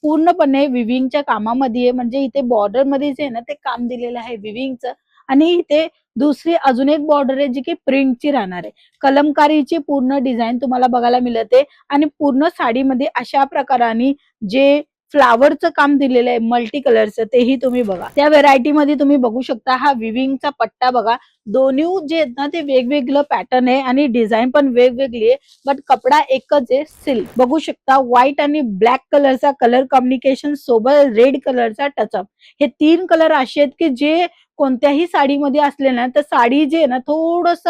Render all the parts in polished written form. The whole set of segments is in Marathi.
पूर्णपणे विविंगच्या कामामध्ये आहे. म्हणजे इथे बॉर्डर मध्ये जे आहे ना ते काम दिलेलं आहे विविंगचं. आणि इथे दुसरी अजून एक बॉर्डर आहे जी की प्रिंटची राहणार आहे. कलमकारीची पूर्ण डिझाईन तुम्हाला बघायला मिळते आणि पूर्ण साडीमध्ये अशा प्रकाराने जे फ्लावरचं काम दिलेलं आहे मल्टी कलरचं तेही तुम्ही बघा. त्या व्हेरायटी मध्ये तुम्ही बघू शकता हा विविंगचा पट्टा बघा. दोन्ही जे आहेत ना ते वेगवेगळं पॅटर्न आहे आणि डिझाईन पण वेगवेगळी आहे. बट कपडा एकच आहे सिल्क. बघू शकता व्हाईट आणि ब्लॅक कलरचा कलर कॉम्बिनेशन सोबत रेड कलरचा टचअप. हे तीन कलर असे आहेत की जे कोणत्याही साडीमध्ये असले ना तर साडी जे आहे ना थोडस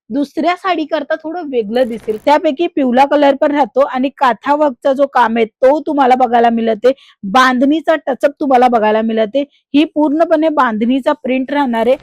दुसऱ्या साडी करता थोडं वेगळं दिसेल. त्यापैकी पिवळा कलर पण राहतो आणि काथा वर्कचा जो काम आहे तो तुम्हाला बघायला मिळते. बांधणीचा टचअप तुम्हाला बघायला मिळते. ही पूर्णपणे बांधणीचा प्रिंट राहणार आहे.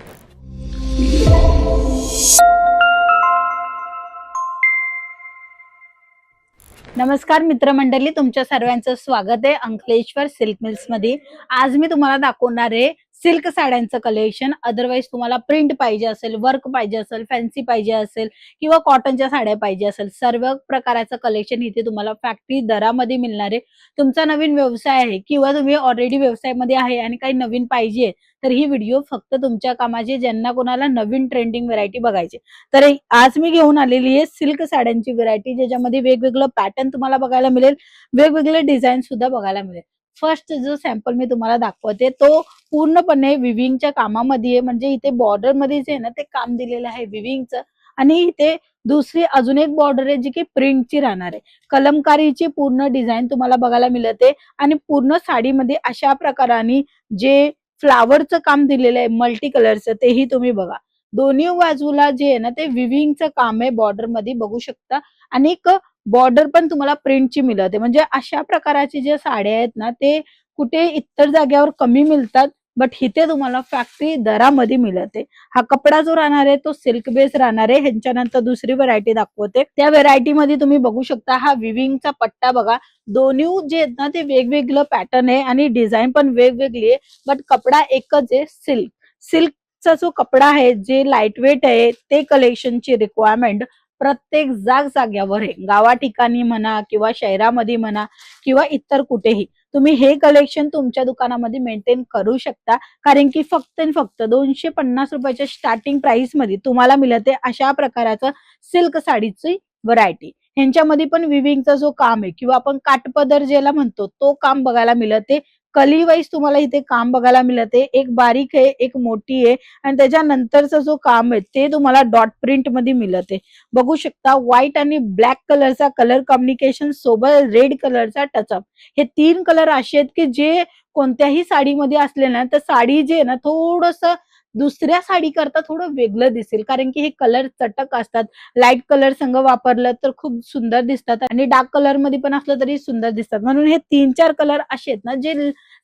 नमस्कार मित्रमंडळी, तुमच्या सर्वांचं स्वागत आहे अंकलेश्वर सिल्क मिल्स मध्ये. आज मी तुम्हाला दाखवणार आहे सिल्क साड्यांचं कलेक्शन. अदरवाईज तुम्हाला प्रिंट पाहिजे असेल, वर्क पाहिजे असेल, फॅन्सी पाहिजे असेल किंवा कॉटनच्या साड्या पाहिजे असेल, सर्व प्रकाराचं कलेक्शन इथे तुम्हाला फॅक्टरी दरामध्ये मिळणार आहे. तुमचा नवीन व्यवसाय आहे किंवा तुम्ही ऑलरेडी व्यवसायामध्ये आहे आणि काही नवीन पाहिजे तर ही व्हिडिओ फक्त तुमच्या कामाची, ज्यांना कोणाला नवीन ट्रेंडिंग व्हरायटी बघायची. तर आज मी घेऊन आलेली आहे सिल्क साड्यांची व्हरायटी, ज्याच्यामध्ये वेगवेगळं पॅटर्न तुम्हाला बघायला मिळेल, वेगवेगळे डिझाईन सुद्धा बघायला मिळेल. फर्स्ट जो सॅम्पल मी तुम्हाला दाखवते तो पूर्णपणे विविंगच्या कामामध्ये आहे. म्हणजे इथे बॉर्डर मध्ये जे आहे ना ते काम दिलेलं आहे विविंगचं. आणि इथे दुसरी अजून एक बॉर्डर आहे जी की प्रिंटची राहणार आहे. कलमकारीची पूर्ण डिझाईन तुम्हाला बघायला मिळते आणि पूर्ण साडीमध्ये अशा प्रकाराने जे फ्लावरचं काम दिलेलं आहे मल्टी कलरचं तेही तुम्ही बघा. दोन्ही बाजूला जे आहे ना ते विविंगचं काम आहे बॉर्डर मध्ये बघू शकता. आणि एक बॉर्डर पण तुम्हाला प्रिंटची मिळते. म्हणजे अशा प्रकारची जे साड्या आहेत ना ते कुठे इतर जाग्यावर कमी मिळतात, बट इथे तुम्हाला फॅक्टरी दरामध्ये मिळते. हा कपडा जो राहणार आहे तो सिल्क बेस राहणार आहे. ह्यांच्यानंतर दुसरी व्हरायटी दाखवते. त्या व्हरायटी मध्ये तुम्ही बघू शकता हा विविंगचा पट्टा बघा. दोन्ही जे आहेत ना ते वेगवेगळं पॅटर्न आहे आणि डिझाईन पण वेगवेगळी आहे. बट कपडा एकच आहे सिल्क. सिल्कचा जो कपडा आहे जे लाईट वेट आहे ते कलेक्शनची रिक्वायरमेंट प्रत्येक जाग्यावर आहे. गावा ठिकाणी म्हणा किंवा शहरामध्ये म्हणा किंवा इतर कुठेही तुम्ही हे कलेक्शन तुमच्या दुकानामध्ये मेंटेन करू शकता. कारण की फक्त आणि फक्त 250 रुपयाच्या स्टार्टिंग प्राइस मध्ये तुम्हाला मिळते अशा प्रकारचं सिल्क साडीची व्हरायटी. ह्यांच्यामध्ये पण विविंगचा जो काम आहे किंवा आपण काठपदर ज्याला म्हणतो तो काम बघायला मिळते. कली वाईज तुम्हाला इथे काम बघायला मिळते. एक बारीक आहे, एक मोठी आहे आणि त्याच्यानंतरचं जो काम आहे ते तुम्हाला डॉट प्रिंट मध्ये मिळते. बघू शकता व्हाईट आणि ब्लॅक कलरचा कलर कॉम्बिनेशन सोबत रेड कलरचा टचअप. हे तीन कलर असे आहेत की जे कोणत्याही साडीमध्ये असले ना तर साडी जे आहे ना थोडस दुसऱ्या साडी करता थोडं वेगळं दिसेल. कारण की हे कलर चटक असतात. लाईट कलर संग वापरलं तर खूप सुंदर दिसतात आणि डार्क कलर मध्ये पण असलं तरी सुंदर दिसतात. म्हणून हे 3-4 कलर असे आहेत ना जे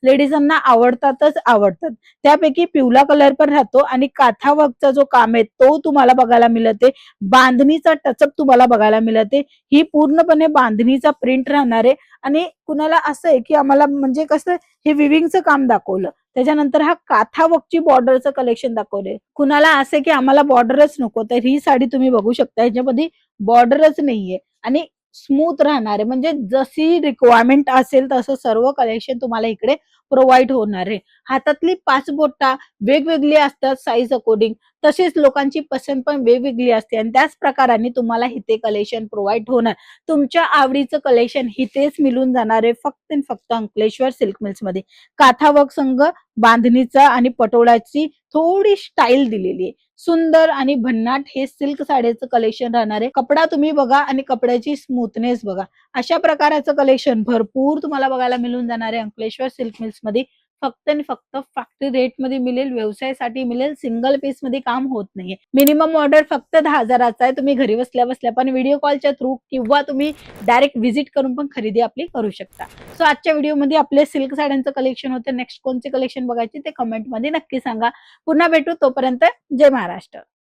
लेडीजांना आवडतातच आवडतात. त्यापैकी पिवळा कलर पण राहतो आणि काथा वर्कचा जो काम आहे तो तुम्हाला बघायला मिळते. बांधणीचा टचअप तुम्हाला बघायला मिळते. ही पूर्णपणे बांधणीचा प्रिंट राहणार आहे. आणि कुणाला असं आहे की आम्हाला म्हणजे कसं हे विविंगचं काम दाखवलं, त्याच्यानंतर हा काथा वर्कची बॉर्डरचं कलेक्शन दाखवले. कुणाला असं की आम्हाला बॉर्डरच नको, तर ही साडी तुम्ही बघू शकता. ह्याच्यामध्ये बॉर्डरच नाहीये आणि स्मूथ राहणार आहे. म्हणजे जशी रिक्वायरमेंट असेल तसं सर्व कलेक्शन तुम्हाला इकडे प्रोव्हाइड होणार आहे. हातातली 5 बोटा वेगवेगळी असतात साईज अकॉर्डिंग. तसेच लोकांची पसंत पण वेगवेगळी असते आणि त्याच प्रकाराने तुम्हाला इथे कलेक्शन प्रोव्हाइड होणार. तुमच्या आवडीचं कलेक्शन इथेच मिळून जाणार आहे फक्त आणि फक्त अंकलेश्वर सिल्क मिल्स मध्ये. काथा वर्क संघ बांधणीचा आणि पटोळाची थोडी स्टाईल दिलेली आहे. सुंदर आणि भन्नाट हे सिल्क साडीचं कलेक्शन राहणार आहे. कपडा तुम्ही बघा आणि कपड्याची स्मूथनेस बघा. अशा प्रकारचं कलेक्शन भरपूर तुम्हाला बघायला मिळून जाणार आहे अंकलेश्वर सिल्क मिल्स मध्ये. फक्त आणि फक्त फॅक्टरी रेट मध्ये मिळेल, व्यवसायासाठी मिळेल. सिंगल पीस मध्ये काम होत नाहीये. मिनिमम ऑर्डर फक्त 10,000चा आहे. तुम्ही घरी बसल्या बसल्या पण व्हिडिओ कॉलच्या थ्रू किंवा तुम्ही डायरेक्ट व्हिजिट करून पण खरेदी आपली करू शकता. सो आजच्या व्हिडिओमध्ये आपले सिल्क साड्यांचं कलेक्शन होतं. नेक्स्ट कोणते कलेक्शन बघायचे ते कमेंट मध्ये नक्की सांगा. पुन्हा भेटू, तोपर्यंत जय महाराष्ट्र.